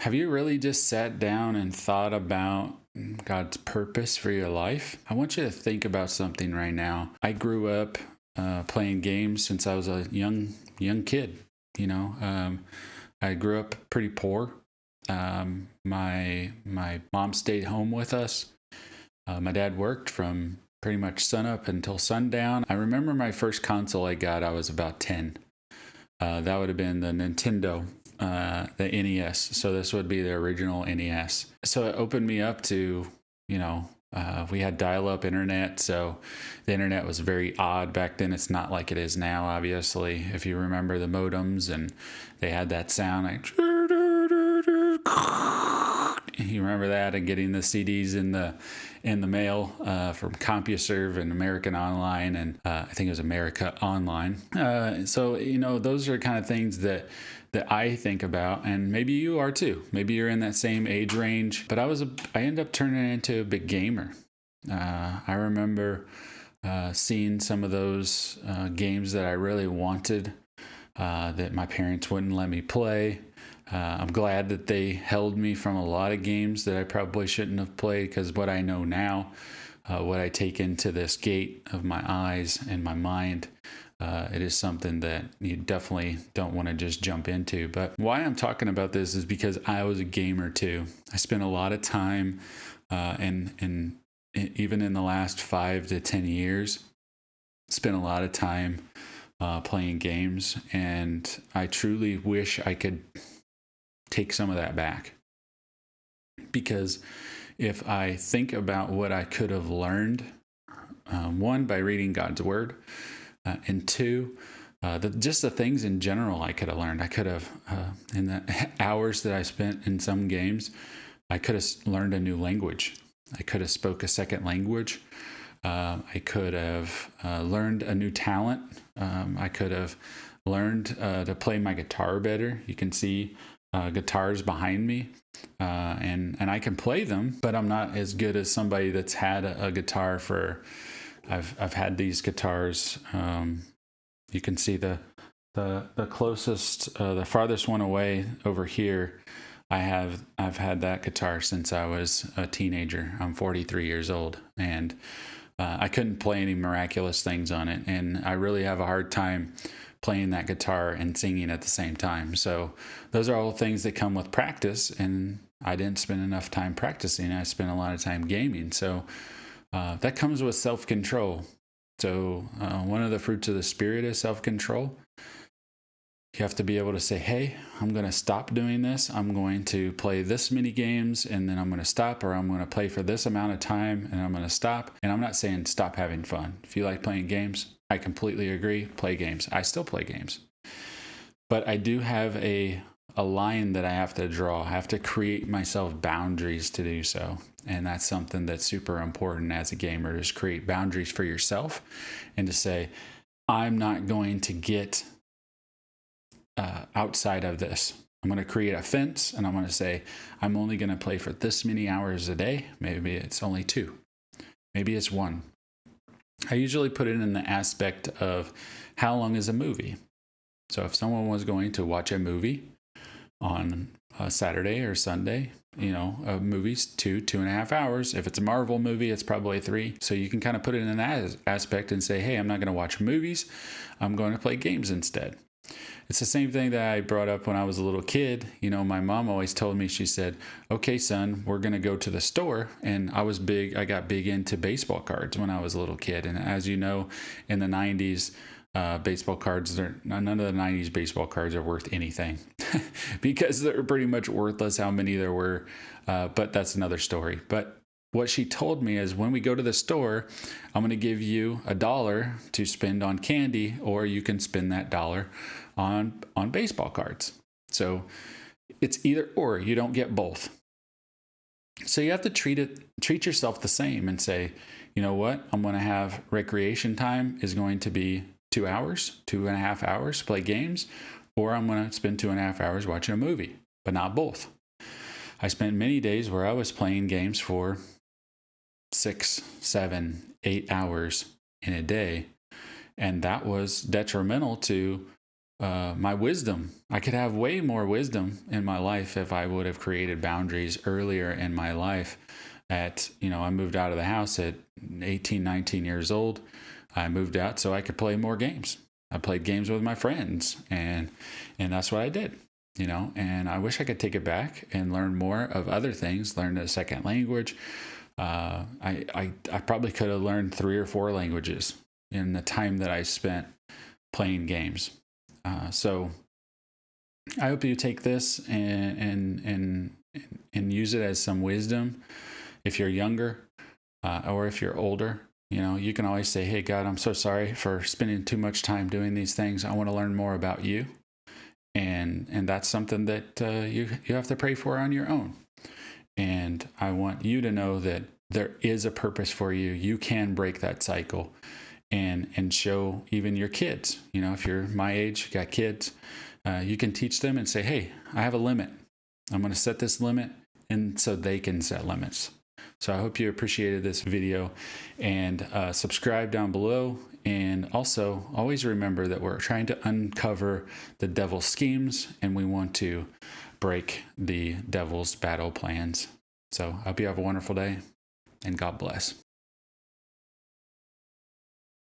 Have you really just sat down and thought about God's purpose for your life? I want you to think about something right now. I grew up playing games since I was a young kid. You know, I grew up pretty poor. My mom stayed home with us. My dad worked from pretty much sunup until sundown. I remember my first console I got. I was about 10. That would have been the Nintendo, the NES. So this would be the original NES. So it opened me up to, we had dial-up internet. So the internet was very odd back then. It's not like it is now, obviously. If you remember the modems, and they had that sound like, you remember that, and getting the CDs in the mail from CompuServe and American Online, and I think it was America Online. So those are kind of things that I think about, and maybe you are too. Maybe you're in that same age range. But I ended up turning into a big gamer. I remember seeing some of those games that I really wanted, that my parents wouldn't let me play. I'm glad that they held me from a lot of games that I probably shouldn't have played, because what I know now, what I take into this gate of my eyes and my mind, it is something that you definitely don't want to just jump into. But why I'm talking about this is because I was a gamer too. I spent a lot of time, and even in the last 5 to 10 years, spent a lot of time playing games, and I truly wish I could take some of that back. Because if I think about what I could have learned, one, by reading God's word, and two, just the things in general I could have learned. I could have, in the hours that I spent in some games, I could have learned a new language. I could have spoke a second language. I could have learned a new talent. I could have learned to play my guitar better. You can see guitars behind me, and I can play them, but I'm not as good as somebody that's had a guitar for. I've had these guitars. You can see the closest, the farthest one away over here. I've had that guitar since I was a teenager. I'm 43 years old, and I couldn't play any miraculous things on it, and I really have a hard time playing that guitar and singing at the same time. So those are all things that come with practice, and I didn't spend enough time practicing. I spent a lot of time gaming. So that comes with self-control. So one of the fruits of the Spirit is self-control. You have to be able to say, hey, I'm going to stop doing this. I'm going to play this many games, and then I'm going to stop, or I'm going to play for this amount of time, and I'm going to stop. And I'm not saying stop having fun. If you like playing games, I completely agree. Play games. I still play games. But I do have a line that I have to draw. I have to create myself boundaries to do so. And that's something that's super important as a gamer, is create boundaries for yourself and to say, I'm not going to get outside of this. I'm going to create a fence, and I'm going to say, I'm only going to play for this many hours a day. Maybe it's only 2. Maybe it's 1. I usually put it in the aspect of how long is a movie. So if someone was going to watch a movie on a Saturday or Sunday, a movie's 2.5 hours. If it's a Marvel movie, it's probably 3. So you can kind of put it in that aspect and say, hey, I'm not going to watch movies. I'm going to play games instead. It's the same thing that I brought up when I was a little kid. My mom always told me, she said, okay, son, we're going to go to the store. And I got big into baseball cards when I was a little kid. And as you know, in the 90s, baseball cards, none of the 90s baseball cards are worth anything because they're pretty much worthless how many there were. But that's another story. But what she told me is, when we go to the store, I'm going to give you $1 to spend on candy, or you can spend that $1 on baseball cards. So it's either or. You don't get both. So you have to treat yourself the same and say, you know what? I'm going to have recreation time is going to be 2 hours, 2.5 hours, play games, or I'm going to spend 2.5 hours watching a movie, but not both. I spent many days where I was playing games for 6, 7, 8 hours in a day. And that was detrimental to my wisdom. I could have way more wisdom in my life if I would have created boundaries earlier in my life. I moved out of the house at 18, 19 years old. I moved out so I could play more games. I played games with my friends, and that's what I did. And I wish I could take it back and learn more of other things, learn a second language. I probably could have learned 3 or 4 languages in the time that I spent playing games. So I hope you take this and use it as some wisdom. If you're younger, or if you're older, you can always say, "Hey, God, I'm so sorry for spending too much time doing these things. I want to learn more about you." And that's something that you have to pray for on your own. And I want you to know that there is a purpose for you. You can break that cycle and show even your kids. If you're my age, you got kids, you can teach them and say, "Hey, I have a limit. I'm going to set this limit," and so they can set limits. So I hope you appreciated this video, and subscribe down below. And also always remember that we're trying to uncover the devil's schemes, and we want to break the devil's battle plans. So I hope you have a wonderful day, and God bless.